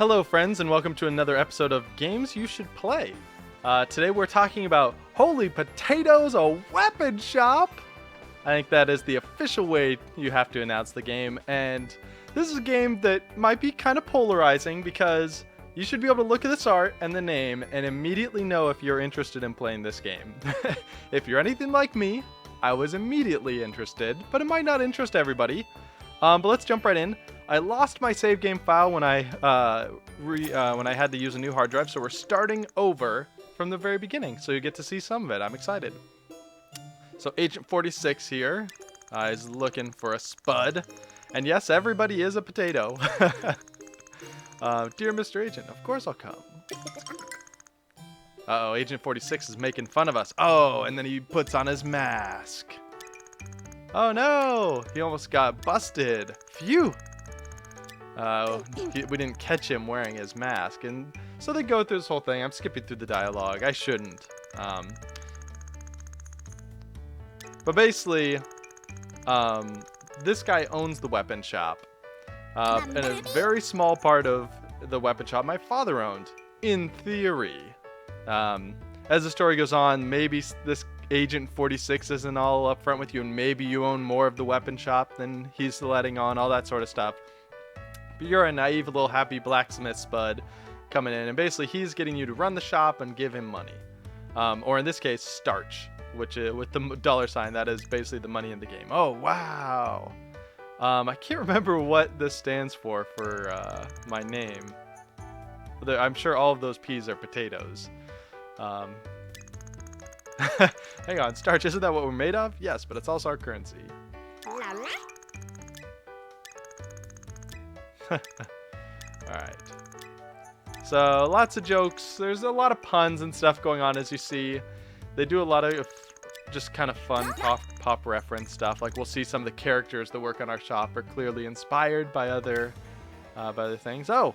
Hello friends and welcome to another episode of Games You Should Play. Today we're talking about Holy Potatoes, a weapon shop! I think that is the official way you have to announce the game, and this is a game that might be kind of polarizing because you should be able to look at this art and the name and immediately know if you're interested in playing this game. If you're anything like me, I was immediately interested, but it might not interest everybody. But let's jump right in. I lost my save game file when I had to use a new hard drive, so we're starting over from the very beginning. So you get to see some of it. I'm excited. So Agent 46 here is looking for a spud, and yes, everybody is a potato. Dear Mr. Agent, of course I'll come. Uh-oh, Agent 46 is making fun of us. Oh, and then he puts on his mask. Oh no! He almost got busted. Phew! We didn't catch him wearing his mask, and so they go through this whole thing. I'm skipping through the dialogue. I shouldn't. But basically, this guy owns the weapon shop, and a very small part of the weapon shop my father owned, in theory. As the story goes on, maybe this Agent 46 isn't all upfront with you, and maybe you own more of the weapon shop than he's letting on, all that sort of stuff. But you're a naive little happy blacksmith spud coming in, and basically he's getting you to run the shop and give him money. Or in this case, starch, which with the dollar sign, that is basically the money in the game. Oh, wow. I can't remember what this stands for my name. I'm sure all of those P's are potatoes. Hang on, starch, isn't that what we're made of? Yes, but it's also our currency. Alright. So, lots of jokes. There's a lot of puns and stuff going on, as you see. They do a lot of just kind of fun pop reference stuff. Like, we'll see some of the characters that work on our shop are clearly inspired by other things. Oh!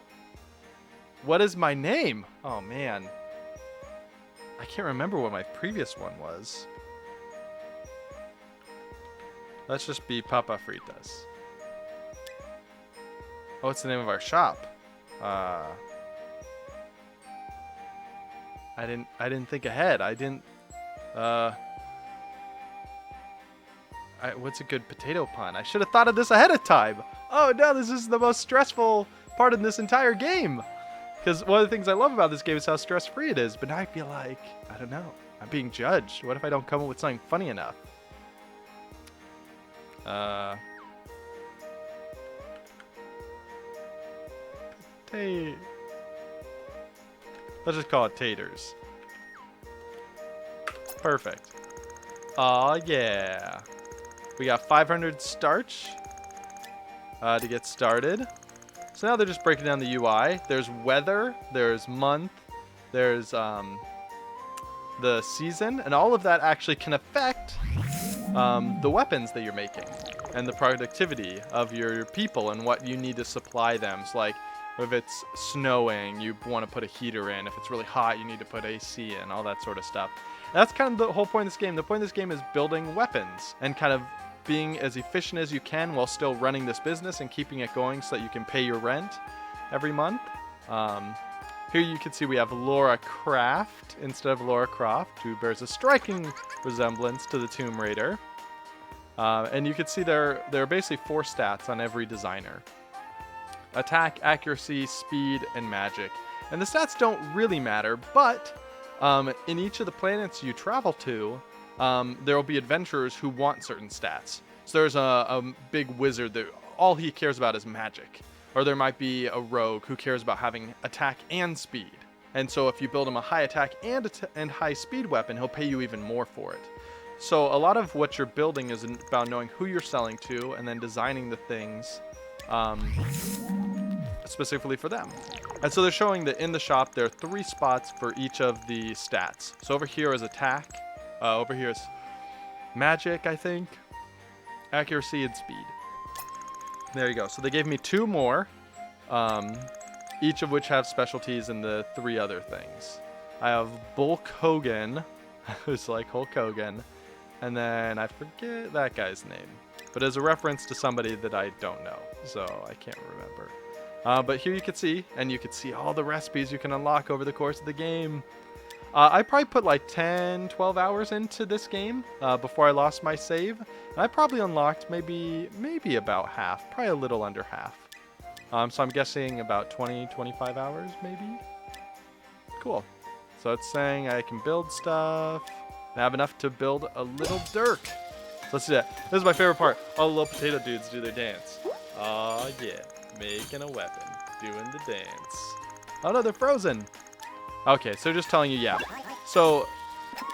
What is my name? Oh, man. I can't remember what my previous one was. Let's just be Papa Fritas. Oh, what's the name of our shop? I didn't think ahead. What's a good potato pun? I should have thought of this ahead of time. Oh no, this is the most stressful part of this entire game. Because one of the things I love about this game is how stress-free it is, but now I feel like, I don't know, I'm being judged. What if I don't come up with something funny enough? Let's just call it taters. Perfect. Aw, yeah. We got 500 starch to get started. So now they're just breaking down the UI. There's weather, there's month, there's the season, and all of that actually can affect the weapons that you're making and the productivity of your people and what you need to supply them. So like, if it's snowing, you want to put a heater in. If it's really hot, you need to put AC in, all that sort of stuff. And that's kind of the whole point of this game. The point of this game is building weapons and kind of being as efficient as you can while still running this business and keeping it going so that you can pay your rent every month. Here you can see we have Laura Craft instead of Laura Croft, who bears a striking resemblance to the Tomb Raider. And you can see there are basically 4 stats on every designer: attack, accuracy, speed, and magic. And the stats don't really matter, but in each of the planets you travel to, there will be adventurers who want certain stats. So there's a big wizard that all he cares about is magic. Or there might be a rogue who cares about having attack and speed. And so if you build him a high attack and high speed weapon, he'll pay you even more for it. So a lot of what you're building is about knowing who you're selling to and then designing the things specifically for them. And so they're showing that in the shop there are 3 spots for each of the stats. So over here is attack. Over here is magic, I think, accuracy, and speed. There you go. So they gave me 2 more, each of which have specialties in the 3 other things. I have Bulk Hogan, who's like Hulk Hogan, and then I forget that guy's name, but as a reference to somebody that I don't know, so I can't remember. But here you can see, and you can see all the recipes you can unlock over the course of the game. I probably put like 10, 12 hours into this game before I lost my save. And I probably unlocked maybe about half, probably a little under half. So I'm guessing about 20, 25 hours maybe. Cool. So it's saying I can build stuff. I have enough to build a little dirk. So let's do that. This is my favorite part. All the little potato dudes do their dance. Oh yeah, making a weapon, doing the dance. Oh no, they're frozen. Okay, so just telling you, yeah. So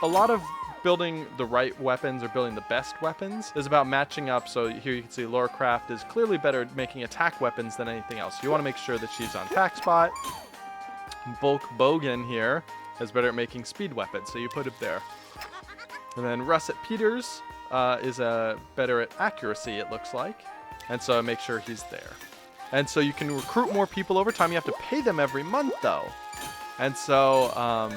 a lot of building the right weapons or building the best weapons is about matching up. So here you can see Laura Craft is clearly better at making attack weapons than anything else. You want to make sure that she's on attack spot. Bulk Bogan here is better at making speed weapons, so you put it there. And then Russet Peters is better at accuracy, it looks like. And so make sure he's there. And so you can recruit more people over time. You have to pay them every month, though. And so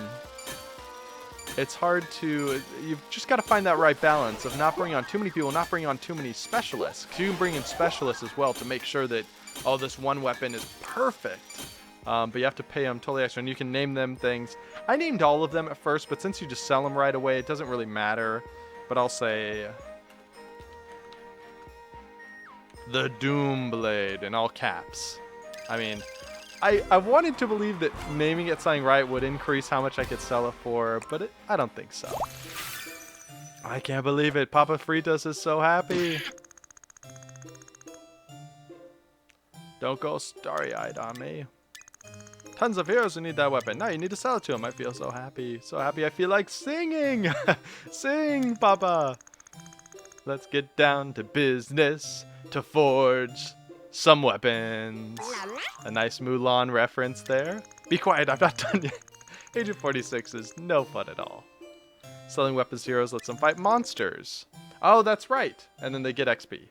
it's hard to, you've just got to find that right balance of not bringing on too many people, not bringing on too many specialists. Because you can bring in specialists as well to make sure that, oh, this one weapon is perfect. But you have to pay them totally extra. And you can name them things. I named all of them at first, but since you just sell them right away, it doesn't really matter. But I'll say the Doom Blade in all caps. I mean, I wanted to believe that naming it something right would increase how much I could sell it for, but I don't think so. I can't believe it. Papa Fritos is so happy. Don't go starry-eyed on me. Tons of heroes who need that weapon. Now you need to sell it to them. I feel so happy. So happy I feel like singing. Sing, Papa. Let's get down to business to forge some weapons. A nice Mulan reference there. Be quiet, I'm not done yet. Agent 46 is no fun at all. Selling weapons to heroes lets them fight monsters. Oh, that's right. And then they get XP.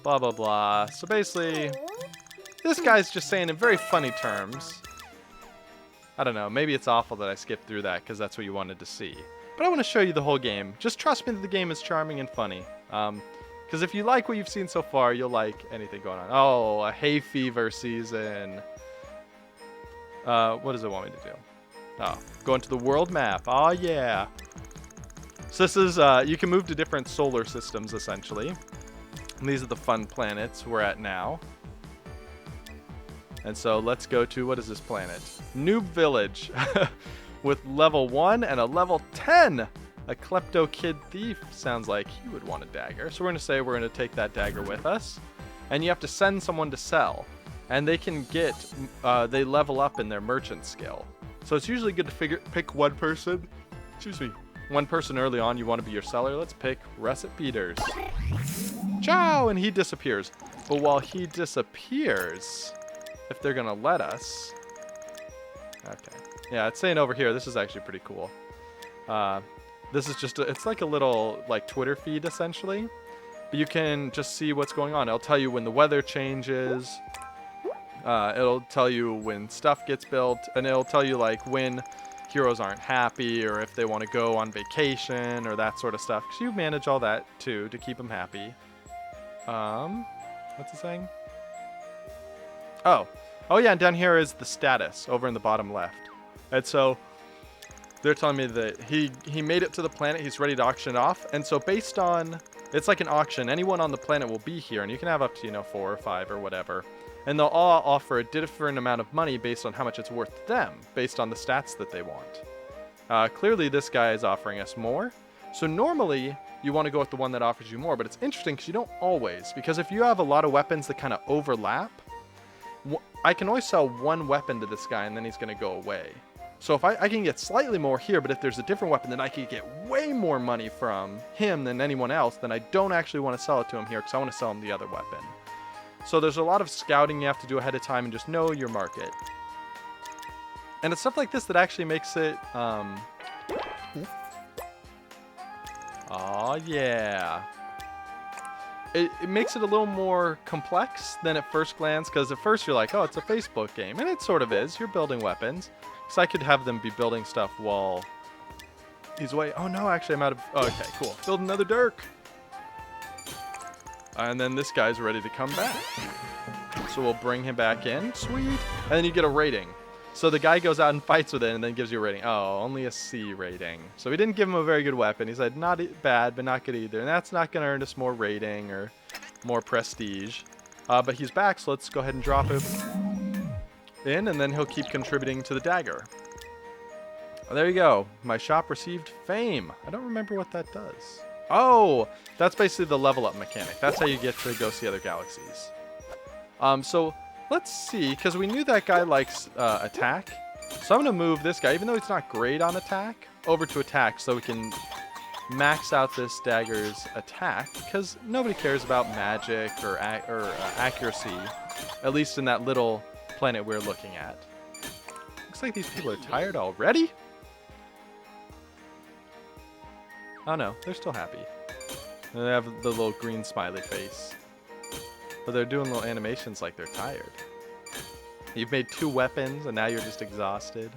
Blah, blah, blah. So basically, this guy's just saying in very funny terms. I don't know, maybe it's awful that I skipped through that because that's what you wanted to see. But I want to show you the whole game. Just trust me that the game is charming and funny. Because if you like what you've seen so far, you'll like anything going on. Oh, a hay fever season. What does it want me to do? Oh, go into the world map. Oh, yeah. So this is, you can move to different solar systems, essentially. And these are the fun planets we're at now. And so let's go to, what is this planet? Noob Village. With level 1 and a level 10. A klepto kid thief sounds like he would want a dagger. So we're going to say we're going to take that dagger with us. And you have to send someone to sell. And they can get, they level up in their merchant skill. So it's usually good to pick one person. Excuse me. One person early on you want to be your seller. Let's pick Russet Peters. Ciao! And he disappears. But while he disappears, if they're going to let us. Okay. Yeah, it's saying over here, this is actually pretty cool. This is just, it's like a little like Twitter feed essentially. But you can just see what's going on. It'll tell you when the weather changes. It'll tell you when stuff gets built. And it'll tell you like when heroes aren't happy or if they want to go on vacation or that sort of stuff. Because you manage all that too to keep them happy. What's it saying? Oh yeah, and down here is the status over in the bottom left. And so they're telling me that he made it to the planet, he's ready to auction it off. And so based on, it's like an auction, anyone on the planet will be here, and you can have up to, 4 or 5 or whatever. And they'll all offer a different amount of money based on how much it's worth to them, based on the stats that they want. Clearly this guy is offering us more. So normally you want to go with the one that offers you more, but it's interesting because you don't always. Because if you have a lot of weapons that kind of overlap, I can always sell one weapon to this guy and then he's going to go away. So if I can get slightly more here, but if there's a different weapon, then I could get way more money from him than anyone else, then I don't actually want to sell it to him here because I want to sell him the other weapon. So there's a lot of scouting you have to do ahead of time and just know your market. And it's stuff like this that actually makes it, oh yeah. It makes it a little more complex than at first glance, because at first you're like, oh, it's a Facebook game. And it sort of is. You're building weapons. So I could have them be building stuff while he's away. Oh no, actually I'm out of, oh, okay, cool. Build another Dirk. And then this guy's ready to come back. So we'll bring him back in. Sweet. And then you get a rating. So the guy goes out and fights with it and then gives you a rating. Oh, only a C rating. So we didn't give him a very good weapon. He said, not bad, but not good either. And that's not going to earn us more rating or more prestige. But he's back, so let's go ahead and drop him in, and then he'll keep contributing to the dagger. Oh, there you go. My shop received fame. I don't remember what that does. Oh, that's basically the level up mechanic. That's how you get to go see other galaxies. So let's see, because we knew that guy likes attack. So I'm going to move this guy, even though he's not great on attack, over to attack so we can max out this dagger's attack, because nobody cares about magic or accuracy, at least in that little planet we're looking at. Looks like these people are tired already. Oh no, they're still happy. And they have the little green smiley face. But they're doing little animations like they're tired. You've made 2 weapons and now you're just exhausted.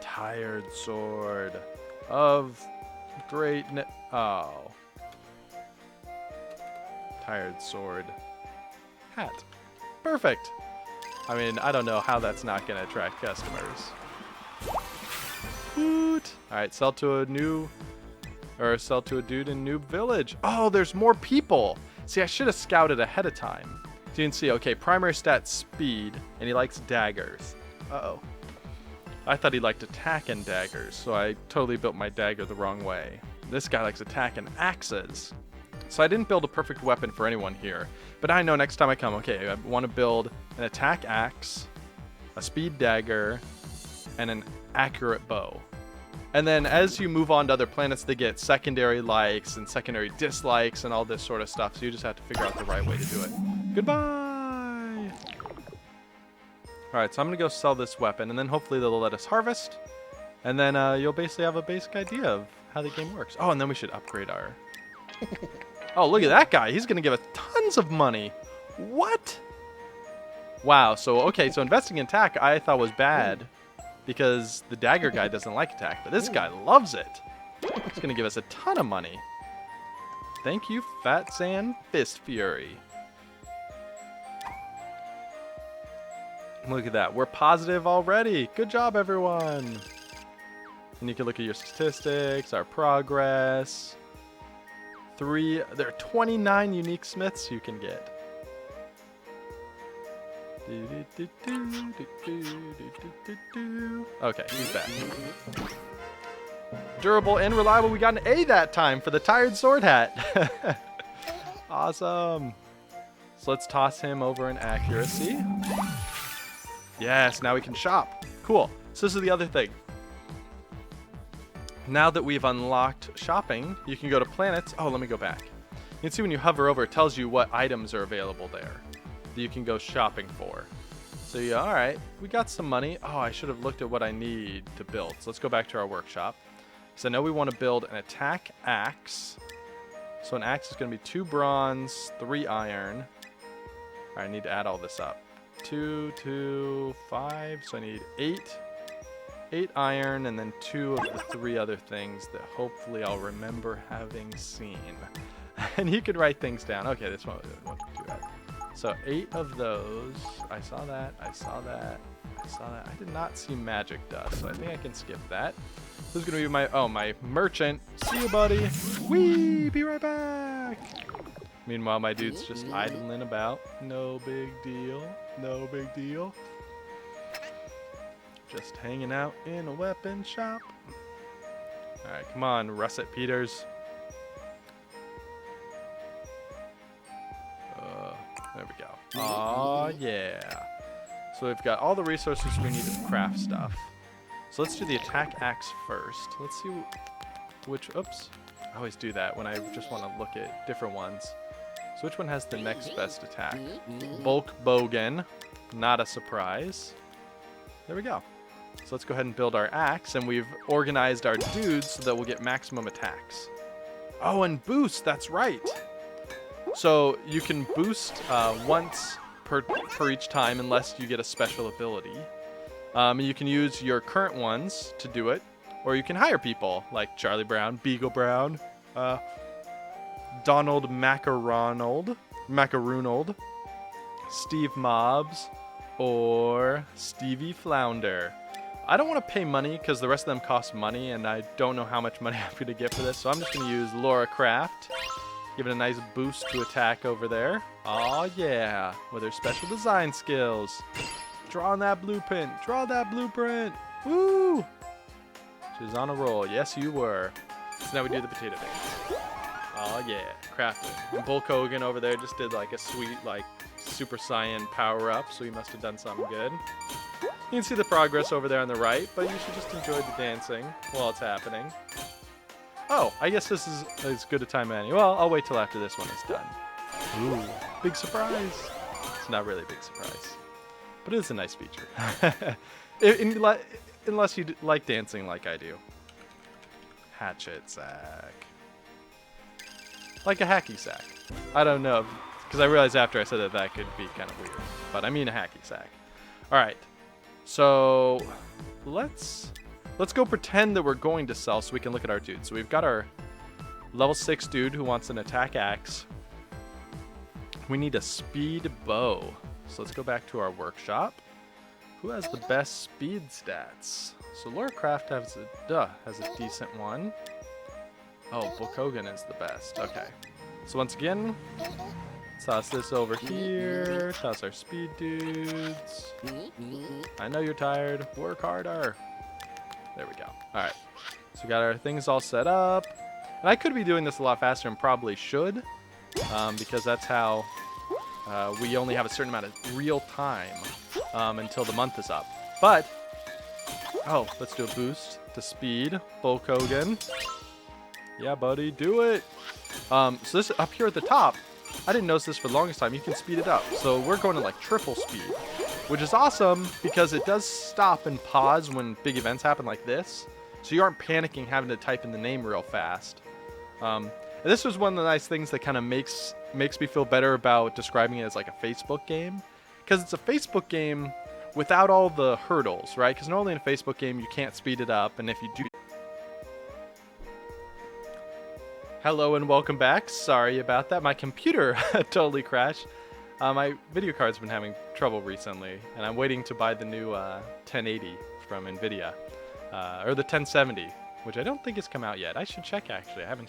Tired sword of great oh. Tired sword. Hat. Perfect. I mean, I don't know how that's not going to attract customers. Woot. Alright, sell to a dude in Noob Village. Oh, there's more people. See, I should have scouted ahead of time. So you can see, okay, primary stat speed, and he likes daggers. Uh-oh. I thought he liked attack and daggers, so I totally built my dagger the wrong way. This guy likes attack and axes. So I didn't build a perfect weapon for anyone here. But I know next time I come, okay, I want to build an attack axe, a speed dagger, and an accurate bow. And then as you move on to other planets, they get secondary likes and secondary dislikes and all this sort of stuff. So you just have to figure out the right way to do it. Goodbye! Alright, so I'm going to go sell this weapon, and then hopefully they'll let us harvest. And then you'll basically have a basic idea of how the game works. Oh, and then we should upgrade our... Oh, look at that guy. He's going to give us tons of money. What? Wow, so, okay, so investing in attack I thought was bad because the dagger guy doesn't like attack, but this guy loves it. He's going to give us a ton of money. Thank you, Fat Sand Fist Fury. Look at that. We're positive already. Good job, everyone. And you can look at your statistics, our progress. There are 29 unique smiths you can get. Okay, he's back. Durable and reliable. We got an A that time for the tired sword hat. Awesome. So let's toss him over in accuracy. Yes, now we can shop. Cool. So this is the other thing. Now that we've unlocked shopping, you can go to planets. Oh, let me go back. You can see when you hover over, it tells you what items are available there that you can go shopping for. So yeah, all right, we got some money. Oh, I should have looked at what I need to build. So let's go back to our workshop. So I know we want to build an attack axe. So an axe is going to be 2 bronze, 3 iron. All right, I need to add all this up. 2, 2, 5. So I need 8 iron, and then 2 of the 3 other things that hopefully I'll remember having seen. And you can write things down. Okay, this one what to do that. So 8 of those. I saw that. I saw that. I saw that. I did not see magic dust, so I think I can skip that. This is gonna be my merchant. See you, buddy. Whee! Be right back. Meanwhile, my dude's just idling about. No big deal. No big deal. Just hanging out in a weapon shop. Alright, come on, Russet Peters. There we go. Aw, yeah. So we've got all the resources we need to craft stuff. So let's do the attack axe first. Let's see which... Oops. I always do that when I just want to look at different ones. So which one has the next best attack? Bulk Bogan. Not a surprise. There we go. So let's go ahead and build our axe, and we've organized our dudes so that we'll get maximum attacks. Oh, and boost, that's right. So you can boost once per each time unless you get a special ability. You can use your current ones to do it, or you can hire people like Charlie Brown, Beagle Brown, Donald Macaronold, Steve Mobs, or Stevie Flounder. I don't want to pay money because the rest of them cost money, and I don't know how much money I'm going to get for this, so I'm just going to use Laura Craft. Give it a nice boost to attack over there. Aw, yeah, with her special design skills. Draw on that blueprint. Draw that blueprint. Woo! She's on a roll. Yes, you were. So now we do the potato dance. Oh yeah, crafted. And Bulk Hogan over there just did like a sweet like Super Saiyan power up, so he must have done something good. You can see the progress over there on the right, but you should just enjoy the dancing while it's happening. Oh, I guess this is as good a time as any. Well, I'll wait till after this one is done. Ooh, big surprise. It's not really a big surprise, but it is a nice feature. Unless you like dancing like I do. Hatchet sack. Like a hacky sack. I don't know, because I realized after I said that that could be kind of weird. But I mean a hacky sack. Alright, so let's go pretend that we're going to sell so we can look at our dude. So we've got our level 6 dude who wants an attack axe. We need a speed bow. So let's go back to our workshop. Who has the best speed stats? So Laura Craft has a decent one. Oh, Bulk Hogan is the best. Okay. So once again, toss this over here. Toss our speed dudes. I know you're tired. Work harder. There we go. Alright. So we got our things all set up. And I could be doing this a lot faster and probably should. Because that's how we only have a certain amount of real time until the month is up. But, oh, let's do a boost to speed. Bulk Hogan. Yeah, buddy, do it. So this up here at the top, I didn't notice this for the longest time. You can speed it up. So we're going to like triple speed, which is awesome because it does stop and pause when big events happen like this. So you aren't panicking having to type in the name real fast. And this was one of the nice things that kind of makes me feel better about describing it as like a Facebook game. Because it's a Facebook game without all the hurdles, right? Because normally in a Facebook game, you can't speed it up. And if you do... Hello and welcome back. Sorry about that. My computer totally crashed. My video card's been having trouble recently, and I'm waiting to buy the new 1080 from NVIDIA, or the 1070, which I don't think has come out yet. I should check actually. I haven't